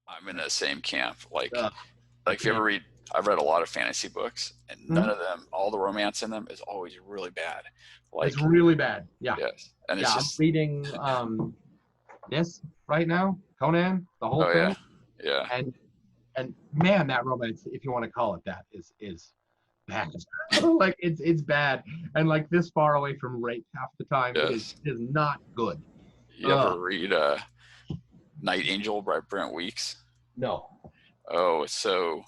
I'm in the same camp. I Like if you ever can't. read, I've read a lot of fantasy books, and none Mhm. of them, all the romance in them is always really bad. It's Like, really bad. Yeah. yes, and it's Yeah. I'm just, reading this right now, Conan, the whole oh yeah, thing. yeah. And man, that romance, if you want to call it that, is bad. Like it's bad. And like this far away from rape half the time, Yes. it is not good. You Ugh. ever read Night Angel by Brent Weeks? No. Oh, it's so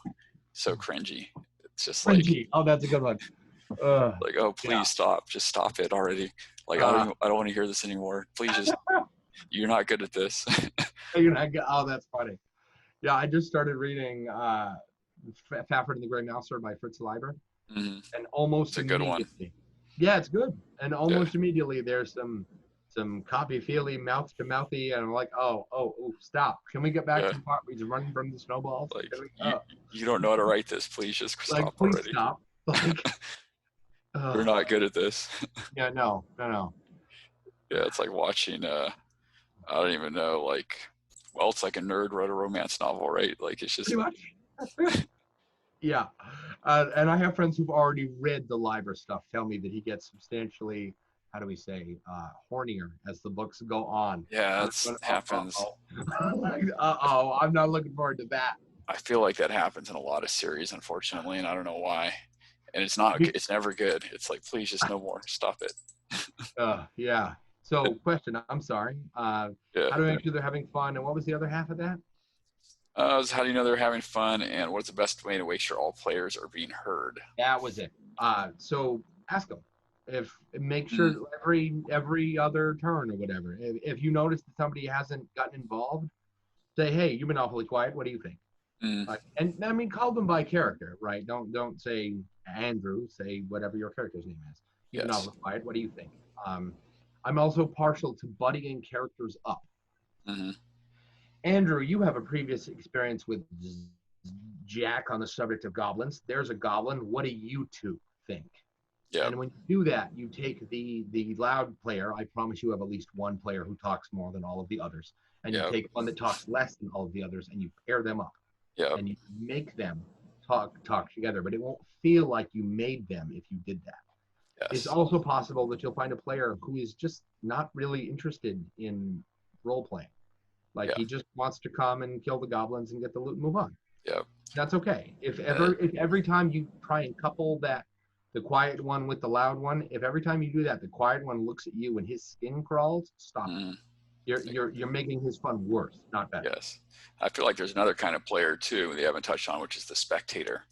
cringy. It's just Cringy. Oh, that's a good one. like, oh, Yeah. please stop, just stop it already. Like, Uh, I don't want to hear this anymore. Please just, you're not good at this. oh, that's funny. Yeah, I just started reading Fafford and the Grey Mouser by Fritz Leiber, Hmm. and It's almost a good one. immediately, yeah, it's good. And Yeah, almost immediately, there's some copy feely, mouth to mouthy, and I'm like, oh, stop! Can we get back yeah. to the part where he's running from the snowballs? Like Can we, you don't know how to write this. Please just like, stop please already. stop! Like, We're not good at this. yeah, no. Yeah, it's like watching. I don't even know. Like, well, it's like a nerd wrote a romance novel, right? Like, it's just Pretty much. Yeah, and I have friends who've already read the Liber stuff tell me that he gets substantially, how do we say, hornier as the books go on. yeah, And it I'm happens. like, I'm not looking forward to that. I feel like that happens in a lot of series, unfortunately, and I don't know why. And it's not. Be- It's never good. It's like, please, just no more. Stop it. yeah. So, question. I'm sorry. Yeah. How do I make sure they're having fun? And what was the other half of that? How do you know they're having fun, and what's the best way to make sure all players are being heard? That was it. So ask them. If make Mm, sure every other turn or whatever. If you notice that somebody hasn't gotten involved, say, hey, you've been awfully quiet. What do you think? mm, And I mean, call them by character, right? Don't say Andrew. Say whatever your character's name is. You've been yes. awfully quiet. What do you think? Um, I'm also partial to buddying characters up. Mm-hmm. Andrew, you have a previous experience with Jack on the subject of goblins. There's a goblin. What do you two think? Yep. And when you do that, you take the loud player. I promise you have at least one player who talks more than all of the others, and you Yep. take one that talks less than all of the others, and you pair them up, Yep. and you make them talk together. But it won't feel like you made them if you did that. It's Yes. also possible that you'll find a player who is just not really interested in role playing. Like Yeah. he just wants to come and kill the goblins and get the loot and move on. Yep. That's okay. Uh, If every time you try and couple that the quiet one with the loud one, if every time you do that, the quiet one looks at you and his skin crawls, stop it. mm, You're making his fun worse, not better. yes. I feel like there's another kind of player too they haven't touched on, which is the spectator,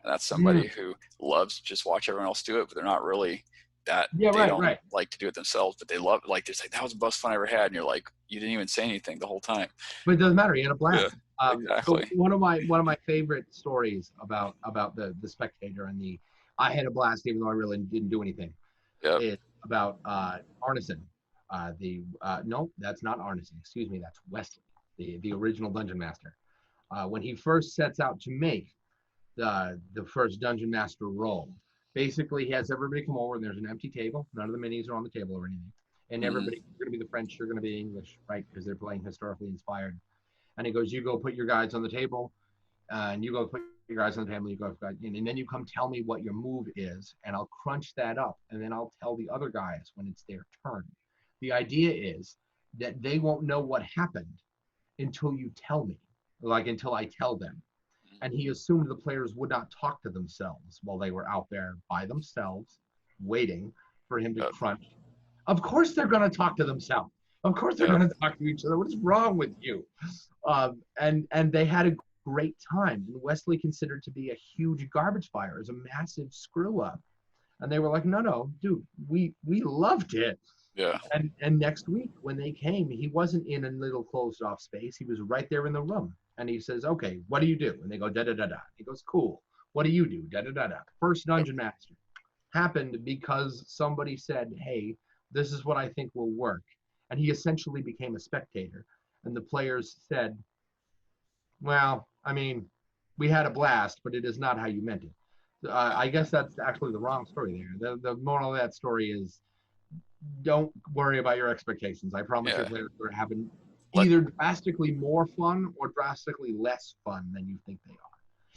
and that's Mm. somebody who loves to just watch everyone else do it, but they're not really that. Yeah, They right, don't right. like to do it themselves, but they love. Like, it's like, that was the best fun I ever had, and you're like, you didn't even say anything the whole time. But it doesn't matter. He had a Yeah. blast. So Exactly. one of my favorite stories about the spectator and the I had a blast even though I really didn't do anything. Yep. Is about Arneson. No, that's not Arneson. Excuse me, that's Wesley, the original dungeon master. When he first sets out to make the first dungeon master role, basically he has everybody come over and there's an empty table. None of the minis are on the table or anything, and Mm-hmm. everybody's going to be the French, you're going to be English, right? Because they're playing historically inspired. And he goes, you go put your guys on the table, and you go put your guys on the table, you go, and then you come tell me what your move is, and I'll crunch that up, and then I'll tell the other guys when it's their turn. The idea is that they won't know what happened until you tell me, like until I tell them. And he assumed the players would not talk to themselves while they were out there by themselves, waiting for him to Yep. crunch. Of course they're going to talk to themselves. Of course they're Yep. going to talk to each other. What is wrong with you? And they had a great time. And Wesley considered to be a huge garbage fire, as a massive screw up. And they were like, no, dude, we loved it. Yeah. And next week when they came, he wasn't in a little closed off space. He was right there in the room. And he says, okay, what do you do? And they go, da da da da. He goes, cool. What do you do? Da da da da. First Yep. dungeon master happened because somebody said, hey, this is what I think will work. And he essentially became a spectator. And the players said, well, I mean, we had a blast, but it is not how you meant it. I guess that's actually the wrong story there. The moral of that story is don't worry about your expectations. I promise your Yeah. players are having let either drastically more fun or drastically less fun than you think they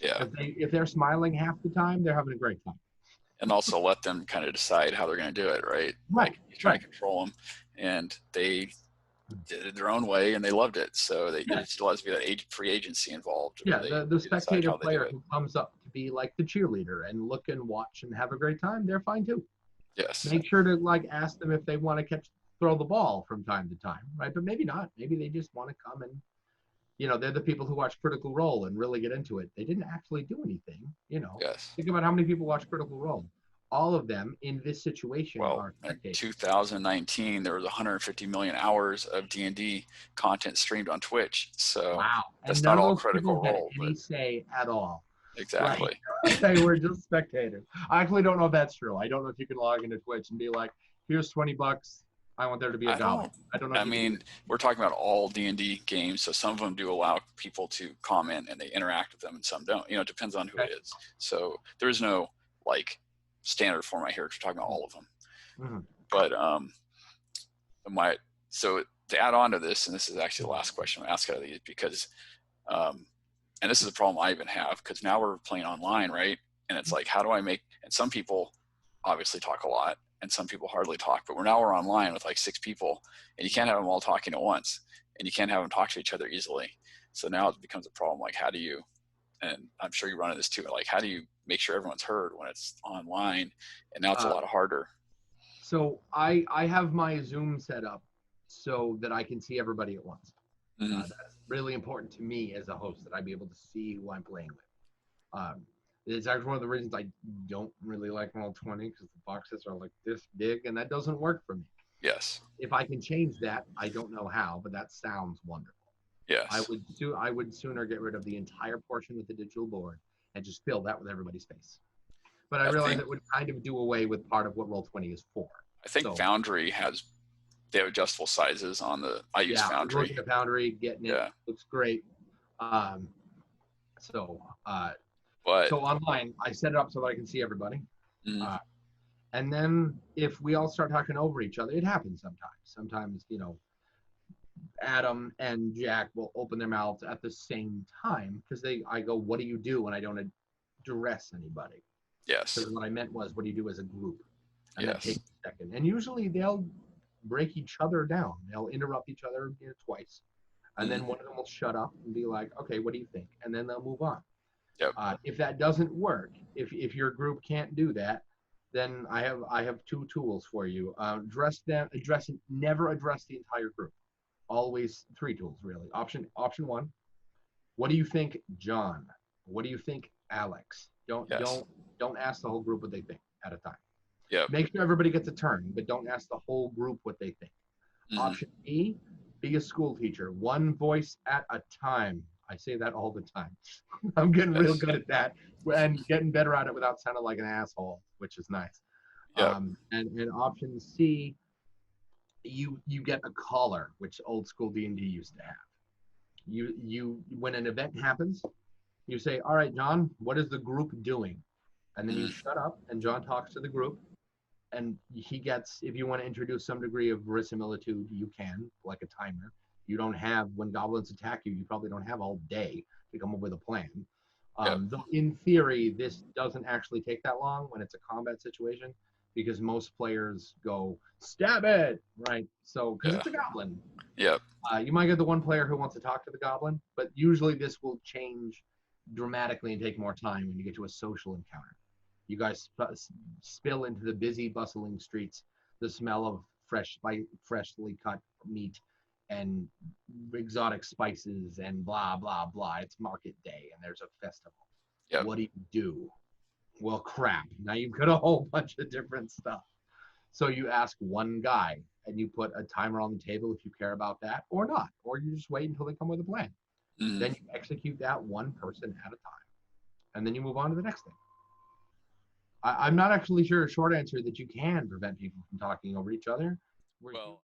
yeah, are. If they're smiling half the time, they're having a great time. and also let them kind of decide how they're going to do it, right? Right, Like you're trying right. to control them, and they did it their own way and they loved it. So Yeah, there still has to be that free agency involved where yeah. The they decide spectator how they do player it. who comes up to be like the cheerleader and look and watch and have a great time, they're fine too. Yes. Make sure to like ask them if they want to throw the ball from time to time, right? But maybe not. Maybe they just want to come and they're the people who watch Critical Role and really get into it. They didn't actually do anything. Yes. Think about how many people watch Critical Role. All of them in this situation Well, are in spectators. 2019, there was 150 million hours of D&D content streamed on Twitch. So Wow. And that's none not of all those Critical people had Role, but any say at all. Right. exactly. They were just spectators. I actually don't know if that's true. I don't know if you can log into Twitch and be like, here's $20. I want there to be a I goblin. don't. I don't know I if you can do mean, we're talking about all D&D games, so some of them do allow people to comment and they interact with them, and some don't. It depends on who that. it is. So there is no like standard format here. We're talking about all of them. Mm-hmm. But so to add on to this, and this is actually the last question I'm asked out of these because, and this is a problem I even have because now we're playing online, right? And it's like, how do I make? And some people obviously talk a lot, and some people hardly talk. But we're online with like 6 people, and you can't have them all talking at once, and you can't have them talk to each other easily. So now it becomes a problem. Like, how do you? And I'm sure you run into this too. Like, how do you make sure everyone's heard when it's online? And now it's a lot harder. So I have my Zoom set up so that I can see everybody at once. Mm-hmm. That's really important to me as a host that I be able to see who I'm playing with. It's actually one of the reasons I don't really like Roll20 because the boxes are like this big and that doesn't work for me. Yes. If I can change that, I don't know how, but that sounds wonderful. Yes. I would sooner get rid of the entire portion with the digital board and just fill that with everybody's face. But I realize it would kind of do away with part of what Roll20 is for. I think Foundry they have adjustable sizes on the. I use Foundry. Looking at Foundry, getting it, looks great. So online, I set it up so that I can see everybody. Mm-hmm. And then if we all start talking over each other, it happens sometimes. Sometimes, Adam and Jack will open their mouths at the same time because I go, what do you do? And I don't address anybody. Yes. Because what I meant was, what do you do as a group? And that yes. takes a second. And usually they'll break each other down. They'll interrupt each other twice. And then one of them will shut up and be like, okay, what do you think? And then they'll move on. Yep. If that doesn't work, if your group can't do that, then I have 2 tools for you. Never address the entire group. Always 3 tools, really. Option 1, what do you think, John? What do you think, Alex? Don't ask the whole group what they think at a time. Yep. Make sure everybody gets a turn, but don't ask the whole group what they think. Mm-hmm. Option B, be a school teacher. 1 voice at a time. I say that all the time. I'm getting real good at that and getting better at it without sounding like an asshole, which is nice. Yep. And option C, you get a caller, which old school D&D used to have. You when an event happens, you say, all right, John, what is the group doing? And then you shut up and John talks to the group. And he gets, if you want to introduce some degree of verisimilitude, you can, like a timer. You don't have, when goblins attack you, you probably don't have all day to come up with a plan. Though in theory, this doesn't actually take that long when it's a combat situation because most players go, stab it, right? So, because it's a goblin. Yep. You might get the one player who wants to talk to the goblin, but usually this will change dramatically and take more time when you get to a social encounter. You guys spill into the busy, bustling streets, the smell of freshly cut meat and exotic spices and blah, blah, blah. It's market day and there's a festival. Yep. What do? Well, crap. Now you've got a whole bunch of different stuff. So you ask one guy and you put a timer on the table if you care about that or not, or you just wait until they come with a plan. Mm-hmm. Then you execute that one person at a time and then you move on to the next thing. I'm not actually sure a short answer that you can prevent people from talking over each other. Well,